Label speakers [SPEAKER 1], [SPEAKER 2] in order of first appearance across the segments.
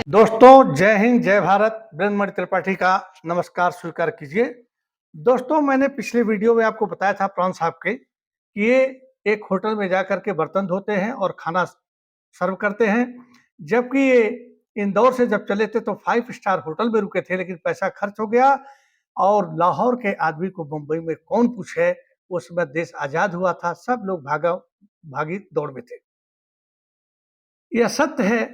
[SPEAKER 1] दोस्तों, जय हिंद, जय भारत। ब्रह्ममणि त्रिपाठी का नमस्कार स्वीकार कीजिए। दोस्तों, मैंने पिछले वीडियो में आपको बताया था प्राण साहब के कि ये एक होटल में जाकर के बर्तन धोते हैं और खाना सर्व करते हैं। जबकि ये इंदौर से जब चले थे तो 5 स्टार होटल में रुके थे, लेकिन पैसा खर्च हो गया और लाहौर के आदमी को मुंबई में कौन पूछे। उस समय देश आजाद हुआ था, सब लोग भागी दौड़ में थे। यह सत्य है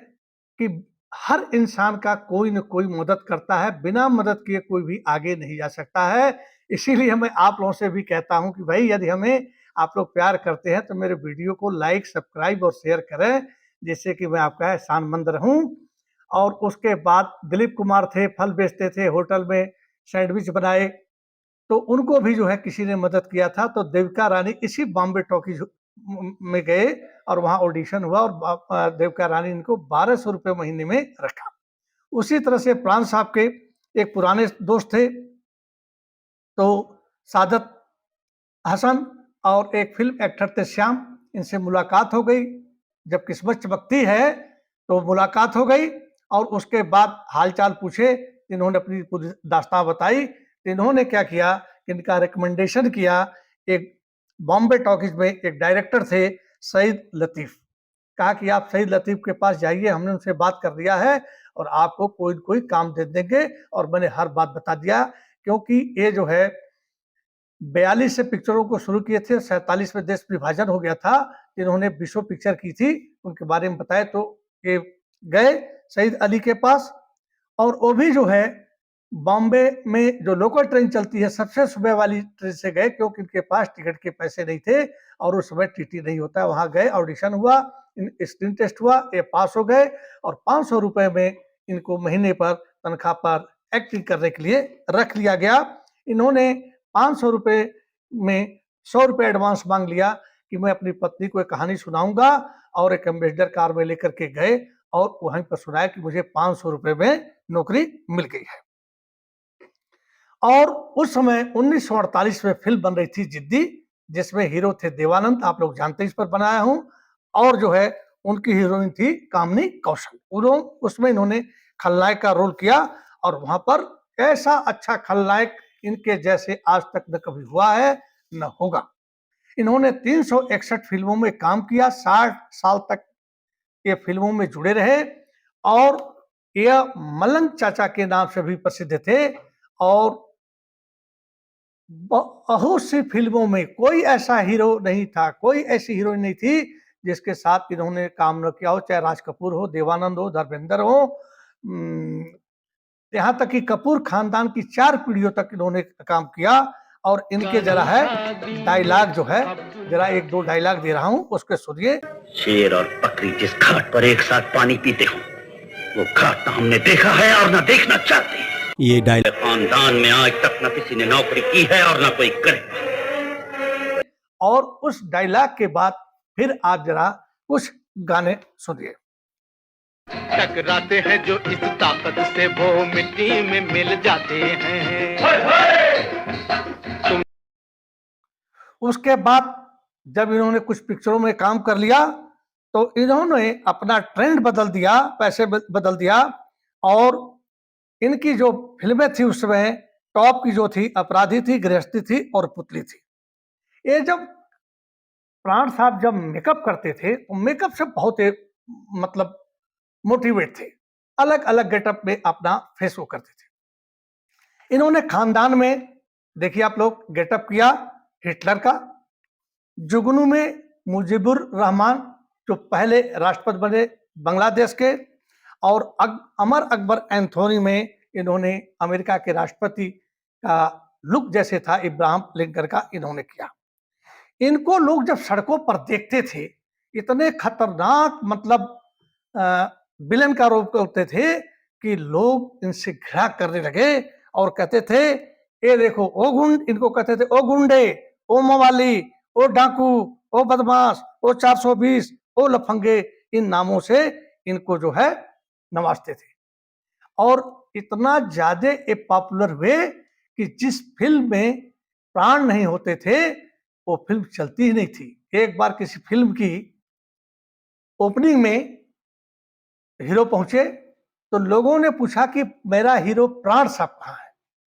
[SPEAKER 1] कि हर इंसान का कोई न कोई मदद करता है, बिना मदद किए कोई भी आगे नहीं जा सकता है। इसीलिए मैं आप लोगों से भी कहता हूं कि भाई, यदि हमें आप लोग प्यार करते हैं तो मेरे वीडियो को लाइक, सब्सक्राइब और शेयर करें, जिससे कि मैं आपका एहसानमंद रहूं। और उसके बाद दिलीप कुमार थे, फल बेचते थे, होटल में सैंडविच बनाए, तो उनको भी जो है किसी ने मदद किया था। तो देविका रानी इसी बॉम्बे टॉकीज में गए और वहां ऑडिशन हुआ और देविका रानी इनको 1200 रुपये महीने में रखा। उसी तरह से प्राण साहब के एक पुराने दोस्त थे, तो सादत हसन और एक फिल्म एक्टर थे श्याम, इनसे मुलाकात हो गई। जब किस्मत चमकती है तो मुलाकात हो गई और उसके बाद हालचाल पूछे, इन्होंने अपनी पूरी दास्तां बताई। इन्होंने क्या किया, इनका रिकमेंडेशन किया। एक बॉम्बे टॉकीज में एक डायरेक्टर थे सईद लतीफ, कहा कि आप सईद लतीफ के पास जाइए, हमने उनसे बात कर लिया है और आपको कोई कोई काम दे देंगे। और मैंने हर बात बता दिया, क्योंकि ये जो है 42 से पिक्चरों को शुरू किए थे, 47 में देश विभाजन हो गया था। इन्होंने 20 पिक्चर की थी, उनके बारे में बताए तो ये गए सईद अली के पास। और वो भी जो है बॉम्बे में जो लोकल ट्रेन चलती है सबसे सुबह वाली ट्रेन से गए, क्योंकि इनके पास टिकट के पैसे नहीं थे और उस समय टीटी नहीं होता। वहां गए, ऑडिशन हुआ, स्क्रीन टेस्ट हुआ, ये पास हो गए और 500 रुपए में इनको महीने पर तनख्वाह पर एक्टिंग करने के लिए रख लिया गया। इन्होंने 500 रुपए में 100 रुपए एडवांस मांग लिया कि मैं अपनी पत्नी को एक कहानी सुनाऊंगा, और एक एम्बेसडर कार में लेकर के गए और वहीं पर सुनाया कि मुझे 500 रुपए में नौकरी मिल गई है। और उस समय 1948 में फिल्म बन रही थी जिद्दी, जिसमें हीरो थे देवानंद, आप लोग जानते हैं, इस पर बनाया हूं। और जो है उनकी हीरोइन थी कामनी कौशल। उसमें इन्होंने खलनायक का रोल किया और वहां पर ऐसा अच्छा खलनायक इनके जैसे आज तक न कभी हुआ है न होगा। इन्होंने 361 फिल्मों में काम किया, 60 साल तक ये फिल्मों में जुड़े रहे और यह मलंग चाचा के नाम से भी प्रसिद्ध थे। और बहुत सी फिल्मों में कोई ऐसा हीरो नहीं था, कोई ऐसी हीरोइन नहीं थी जिसके साथ इन्होंने काम न किया हो, चाहे राज कपूर हो, देवानंद हो, धर्मेंद्र हो, यहाँ तक कि कपूर खानदान की 4 पीढ़ियों तक इन्होंने काम किया। और इनके जरा है डायलॉग जो है, जरा 1-2 डायलॉग दे रहा हूं, उसके सुनिए।
[SPEAKER 2] शेर और बकरी जिस घाट पर एक साथ पानी पीते हो, वो घाट ना हमने देखा है और ना देखना चाहते। ये डायलॉग खानदान में आज तक न किसी ने नौकरी की है और ना कोई करे।
[SPEAKER 1] और उस डायलॉग के बाद फिर आप जरा कुछ गाने सुनिए।
[SPEAKER 3] टकराते हैं जो इस ताकत से वो मिट्टी में मिल जाते हैं।
[SPEAKER 1] उसके बाद जब इन्होंने कुछ पिक्चरों में काम कर लिया तो इन्होंने अपना ट्रेंड बदल दिया, पैसे बदल दिया। और इनकी जो फिल्में थी उस समय टॉप की जो थी, अपराधी थी, गृहस्थी थी और पुतली थी। ये जब प्राण साहब जब मेकअप करते थे तो मेकअप से बहुत मतलब मोटिवेट थे, अलग अलग गेटअप में अपना फेस वो करते थे। इन्होंने खानदान में देखिए आप लोग गेटअप किया हिटलर का, जुगनू में मुजीबुर रहमान जो पहले राष्ट्रपति बने बांग्लादेश के, और अमर अकबर एंथोनी में इन्होंने अमेरिका के राष्ट्रपति का लुक जैसे था इब्राहिम लिंकन का इन्होंने किया। इनको लोग जब सड़कों पर देखते थे, इतने खतरनाक मतलब विलन का रूप करते थे कि लोग इनसे घृणा करने लगे और कहते थे, ये देखो ओ गुंड, इनको कहते थे ओ गुंडे, ओ मवाली, ओ डाकू, ओ बदमाश, ओ 420, ओ लफंगे, इन नामों से इनको जो है नवाजते थे। और इतना ज्यादा ये पॉपुलर हुए कि जिस फिल्म में प्राण नहीं होते थे वो फिल्म चलती ही नहीं थी। एक बार किसी फिल्म की ओपनिंग में हीरो पहुंचे तो लोगों ने पूछा कि मेरा हीरो प्राण साहब कहाँ है।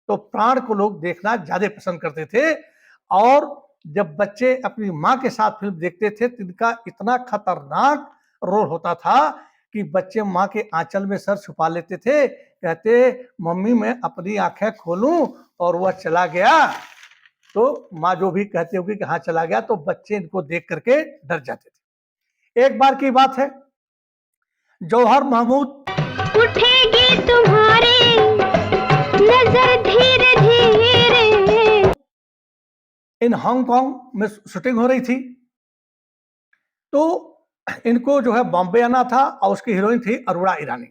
[SPEAKER 1] तो प्राण को लोग देखना ज्यादा पसंद करते थे, और जब बच्चे अपनी माँ के साथ फिल्म देखते थे तो इनका इतना खतरनाक रोल होता था कि बच्चे माँ के आंचल में सर छुपा लेते थे, कहते मम्मी मैं अपनी आंखें खोलूं और वह चला गया, तो माँ जो भी कहती होगी कि हाँ चला गया, तो बच्चे इनको देख करके डर जाते थे। एक बार की बात है, जौहर महमूद
[SPEAKER 4] उठेगी तुम्हारी नजर धीरे धीरे,
[SPEAKER 1] इन हांगकांग में शूटिंग हो रही थी, तो इनको जो है बॉम्बे आना था और उसकी हीरोइन थी अरुणा ईरानी।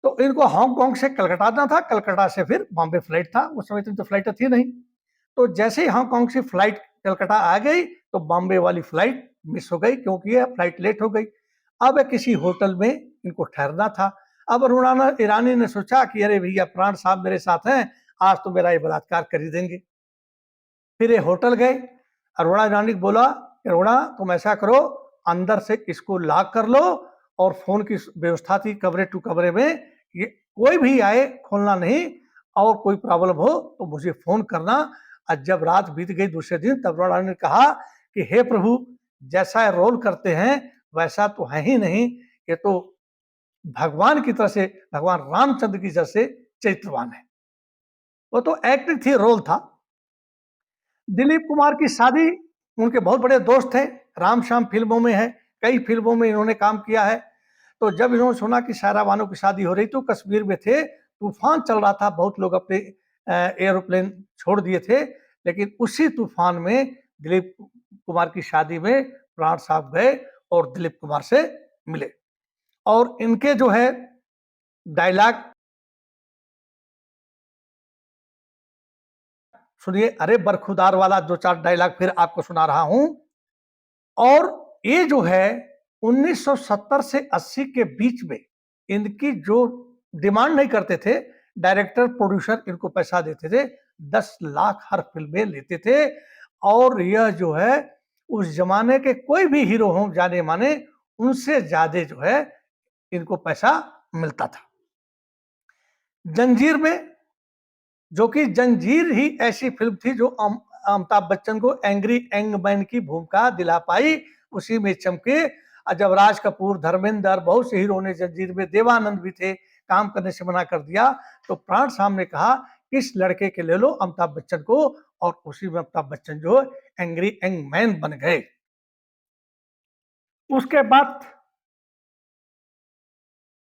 [SPEAKER 1] तो इनको हांगकांग से कलकत्ता आना था, कलकत्ता से फिर बॉम्बे फ्लाइट था, उस समय तो फ्लाइट थी नहीं। तो जैसे ही हांगकांग से फ्लाइट कलकत्ता आ गई तो बॉम्बे वाली फ्लाइट मिस हो गई, क्योंकि यह फ्लाइट लेट हो गई। अब किसी होटल में इनको ठहरना था। अब अरुणा ईरानी ने सोचा कि अरे भैया प्राण साहब मेरे साथ हैं, आज तो मेरा ये बलात्कार कर ही देंगे। फिर ये होटल गए, अरुणा ईरानी को बोला अरुणा तुम ऐसा करो, अंदर से इसको लॉक कर लो, और फोन की व्यवस्था थी कमरे टू कमरे में, ये कोई भी आए खोलना नहीं, और कोई प्रॉब्लम हो तो मुझे फोन करना। और जब रात बीत गई दूसरे दिन, तब अरुणा ने कहा कि हे प्रभु, जैसा रोल करते हैं वैसा तो है ही नहीं, ये तो भगवान की तरह से, भगवान रामचंद्र की तरह से चरित्रवान है। वो तो एक्टिंग थी, रोल था। दिलीप कुमार की शादी, उनके बहुत बड़े दोस्त थे, राम श्याम फिल्मों में है, कई फिल्मों में इन्होंने काम किया है। तो जब इन्होंने सुना कि सायरा बानो की शादी हो रही, तो कश्मीर में थे, तूफान चल रहा था, बहुत लोग अपने एरोप्लेन छोड़ दिए थे, लेकिन उसी तूफान में दिलीप कुमार की शादी में प्राण साहब गए और दिलीप कुमार से मिले, और इनके जो है डायलॉग सुनिए। अरे बरखुदार वाला दो चार डायलॉग फिर आपको सुना रहा हूं। और ये जो है 1970 से 80 के बीच में इनकी जो डिमांड नहीं करते थे, डायरेक्टर प्रोड्यूसर इनको पैसा देते थे, 10 लाख हर फिल्म में लेते थे। और यह जो है उस जमाने के कोई भी हीरो हो जाने माने, उनसे ज्यादा जो है इनको पैसा मिलता था। जंजीर में, जो कि जंजीर ही ऐसी फिल्म थी जो अमिताभ बच्चन को एंग्री यंग मैन की भूमिका दिला पाई, उसी में चमके। जब राज कपूर, धर्मेंद्र, बहुत से हीरो ने जंजीर में, देवानंद भी थे, काम करने से मना कर दिया, तो प्राण साहब ने कहा इस लड़के के ले लो अमिताभ बच्चन को, और उसी में अमिताभ बच्चन जो एंग्री यंग मैन बन गए। उसके बाद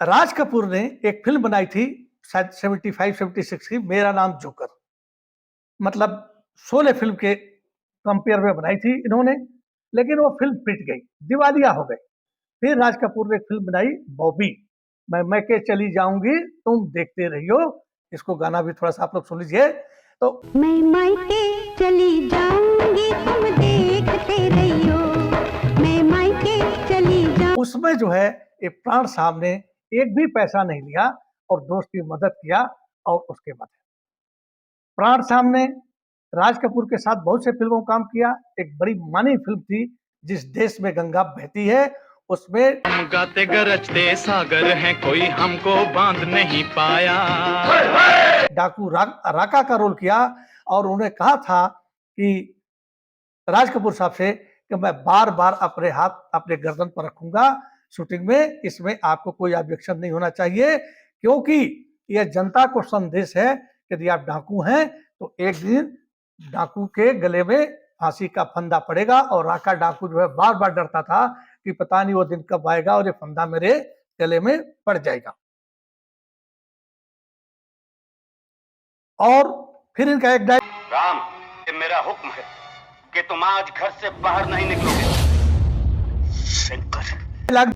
[SPEAKER 1] राज कपूर ने एक फिल्म बनाई थी शायद 75-76 की, मेरा नाम जोकर, मतलब 16 फिल्म के कंपेयर में बनाई थी इन्होंने, लेकिन वो फिल्म पिट गई, दिवालिया हो गई। फिर राज कपूर ने एक फिल्म बनाई बॉबी, मैं के चली जाऊंगी तुम देखते रहियो। इसको गाना भी थोड़ा सा आप लोग सुन लीजिए। तो
[SPEAKER 4] मैं मायके चली जाऊंगी तुम देखते रहियो, मैं मायके चली जाऊंगी।
[SPEAKER 1] उसमें जो है ये प्राण साहब ने एक भी पैसा नहीं लिया और दोस्त की मदद किया, और उसके बाद प्राण साहब ने राज कपूर के साथ बहुत से फिल्मों में काम किया। एक बड़ी मानी फिल्म थी जिस देश में गंगा बहती है, उसमें
[SPEAKER 3] हम गाते गरजते सागर हैं, कोई हमको बांध नहीं पाया।
[SPEAKER 1] डाकू राका का रोल किया, और उन्होंने कहा था कि राज कपूर साहब से कि मैं बार बार अपने हाथ अपने गर्दन पर रखूंगा शूटिंग में, इसमें आपको कोई ऑब्जेक्शन नहीं होना चाहिए, क्योंकि यह जनता को संदेश है कि यदि आप डाकू हैं तो एक दिन डाकू के गले में फांसी का फंदा पड़ेगा। और राका डाकू जो है बार बार डरता था कि पता नहीं वो दिन कब आएगा और ये फंदा मेरे गले में पड़ जाएगा। और फिर इनका एक
[SPEAKER 2] राम, ये मेरा हुक्म है कि तुम आज घर से बाहर नहीं निकलोगे। शंकर,
[SPEAKER 1] डायलॉग,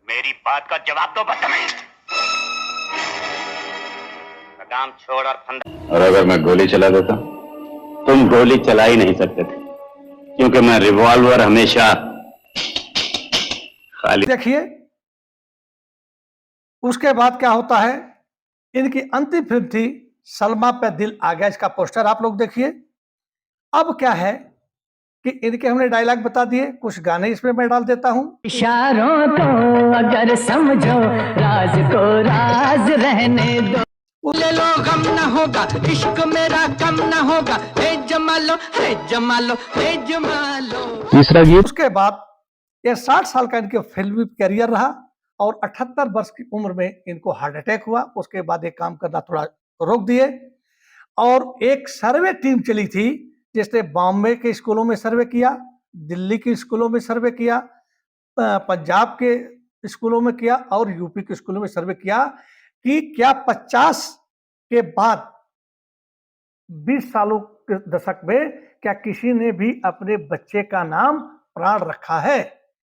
[SPEAKER 2] मेरी बात का जवाब दो बदतमीज। लगाम छोड़ और फंदा। और अगर मैं गोली चला देता, तुम गोली चला ही नहीं सकते थे, क्योंकि मैं रिवॉल्वर हमेशा खाली।
[SPEAKER 1] देखिए उसके बाद क्या होता है, इनकी अंतिम फिल्म थी सलमा पे दिल आ गया, इसका पोस्टर आप लोग देखिए। अब क्या है कि इनके हमने डायलॉग बता दिए, कुछ गाने इसमें मैं डाल देता हूँ।
[SPEAKER 5] इशारों को अगर समझो, राज को राज रहने दो। ले लो गम न होगा, इश्क मेरा कम न होगा, हे जमालो हे जमालो हे जमालो।
[SPEAKER 6] तीसरा गीत।
[SPEAKER 1] उसके बाद ये 60 साल का इनके फिल्मी करियर रहा और 78 वर्ष की उम्र में इनको हार्ट अटैक हुआ। उसके बाद ये काम करना थोड़ा रोक दिए और एक सर्वे टीम चली थी जिसने बॉम्बे के स्कूलों में सर्वे किया, दिल्ली के स्कूलों में सर्वे किया, पंजाब के स्कूलों में किया और यूपी के स्कूलों में सर्वे किया कि क्या 50 के बाद 20 सालों के दशक में क्या किसी ने भी अपने बच्चे का नाम प्राण रखा है,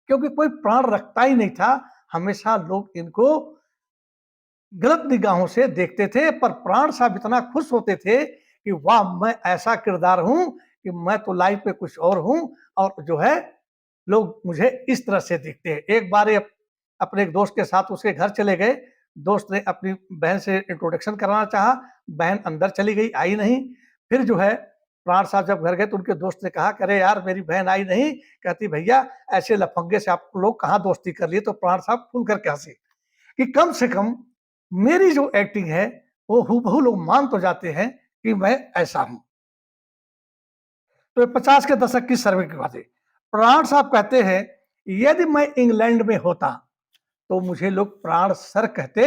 [SPEAKER 1] क्योंकि कोई प्राण रखता ही नहीं था। हमेशा लोग इनको गलत निगाहों से देखते थे, पर प्राण साहब इतना खुश होते थे कि वाह, मैं ऐसा किरदार हूं कि मैं तो लाइफ में कुछ और हूं और जो है लोग मुझे इस तरह से देखते हैं। एक बार ये अपने एक दोस्त के साथ उसके घर चले गए, दोस्त ने अपनी बहन से इंट्रोडक्शन कराना चाहा, बहन अंदर चली गई, आई नहीं। फिर जो है प्राण साहब जब घर गए तो उनके दोस्त ने कहा, अरे यार मेरी बहन आई नहीं, कहती भैया ऐसे लफंगे से आप लोग कहाँ दोस्ती कर लिए। तो प्राण साहब खुल करके हंसे कि कम से कम मेरी जो एक्टिंग है वो हूबहू लोग मान तो जाते हैं कि मैं ऐसा हूं। तो 50 के दशक की सर्वे की बात है। प्राण साहब कहते हैं, यदि मैं इंग्लैंड में होता तो मुझे लोग प्राण सर कहते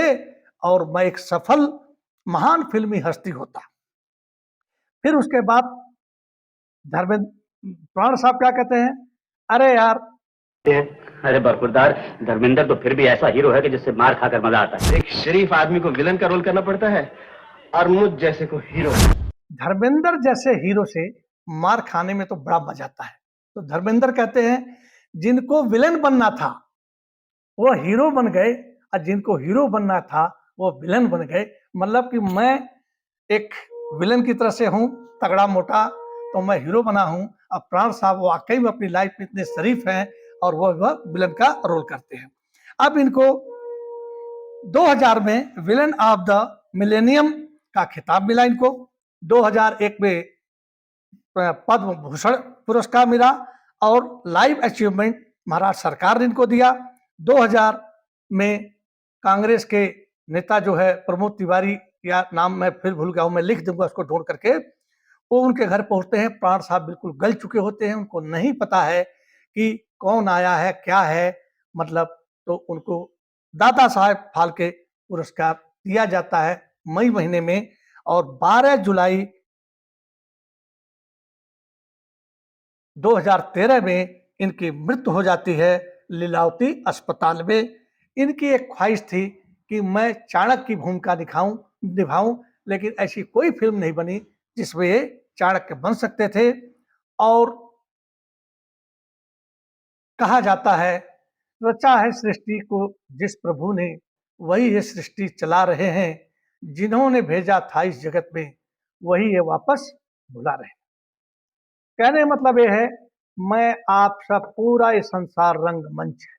[SPEAKER 1] और मैं एक सफल महान फिल्मी हस्ती होता। फिर उसके बाद धर्मेंद्र प्राण साहब क्या कहते हैं, अरे यार,
[SPEAKER 2] अरे बरखुरदार, धर्मेंद्र तो फिर भी ऐसा हीरो है कि जिससे मार खाकर मजा आता है।
[SPEAKER 6] एक शरीफ आदमी को विलन का रोल करना पड़ता है और मुझ जैसे को हीरो।
[SPEAKER 1] धर्मेंद्र जैसे हीरो से मार खाने में तो बड़ा मजा आता है। तो धर्मेंद्र कहते हैं, जिनको विलन बनना था वो हीरो बन गए और जिनको हीरो बनना था वो विलन बन गए। मतलब कि मैं एक विलन की तरह से हूं, तगड़ा मोटा, तो मैं हीरो बना हूं। अब प्राण साहब वाकई में अपनी लाइफ में इतने शरीफ हैं और वह विलन का रोल करते हैं। अब इनको 2000 में विलन ऑफ द मिलेनियम का खिताब मिला इनको। 2001 में पद्म भूषण पुरस्कार मिला और लाइफ अचीवमेंट महाराष्ट्र सरकार ने इनको दिया। 2000 में कांग्रेस के नेता जो है प्रमोद तिवारी, या नाम मैं फिर भूल गया हूं, मैं लिख दूंगा उसको ढूंढ करके, वो उनके घर पहुंचते हैं। प्राण साहब बिल्कुल गल चुके होते हैं, उनको नहीं पता है कि कौन आया है क्या है, मतलब तो उनको दादा साहेब फाल्के पुरस्कार दिया जाता है मई महीने में। और 12 जुलाई 2013 में इनकी मृत्यु हो जाती है लीलावती अस्पताल में। इनकी एक ख्वाहिश थी कि मैं चाणक्य की भूमिका निभाऊं, लेकिन ऐसी कोई फिल्म नहीं बनी जिसमें ये चाणक्य बन सकते थे। और कहा जाता है, रचा है सृष्टि को जिस प्रभु ने, वही ये सृष्टि चला रहे हैं, जिन्होंने भेजा था इस जगत में, वही ये वापस बुला रहे हैं। कहने का मतलब ये है, मैं आप सब पूरा ये संसार रंगमंच है,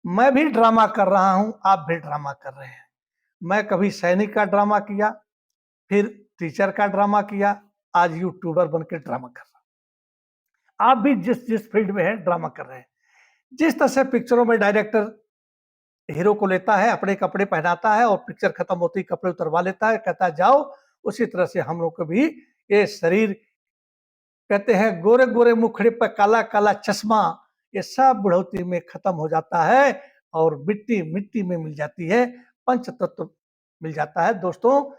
[SPEAKER 1] मैं भी ड्रामा कर रहा हूं, आप भी ड्रामा कर रहे हैं। मैं कभी सैनिक का ड्रामा किया, फिर टीचर का ड्रामा किया, आज यूट्यूबर बनकर ड्रामा कर रहा हूं। आप भी जिस जिस फील्ड में है ड्रामा कर रहे हैं। जिस तरह से पिक्चरों में डायरेक्टर हीरो को लेता है, अपने कपड़े पहनाता है और पिक्चर खत्म होती ही कपड़े उतरवा लेता है, कहता है जाओ, उसी तरह से हम लोग को भी ये शरीर, कहते हैं गोरे गोरे मुखड़े पर काला काला चश्मा, ये सब बुढ़ौती में खत्म हो जाता है और मिट्टी मिट्टी में मिल जाती है, पंच तत्व मिल जाता है। दोस्तों,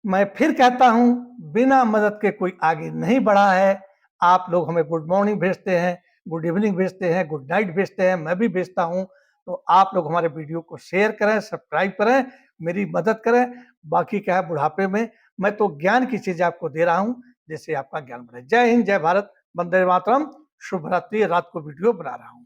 [SPEAKER 1] मैं फिर कहता हूं, बिना मदद के कोई आगे नहीं बढ़ा है। आप लोग हमें गुड मॉर्निंग भेजते हैं, गुड इवनिंग भेजते हैं, गुड नाइट भेजते हैं, मैं भी भेजता हूं। तो आप लोग हमारे वीडियो को शेयर करें, सब्सक्राइब करें, मेरी मदद करें। बाकी क्या है, बुढ़ापे में मैं तो ज्ञान की चीजें आपको दे रहा हूं जिससे आपका ज्ञान बढ़े। जय हिंद, जय भारत, वंदे मातरम, शुभ रात्रि। रात को वीडियो बना रहा हूं।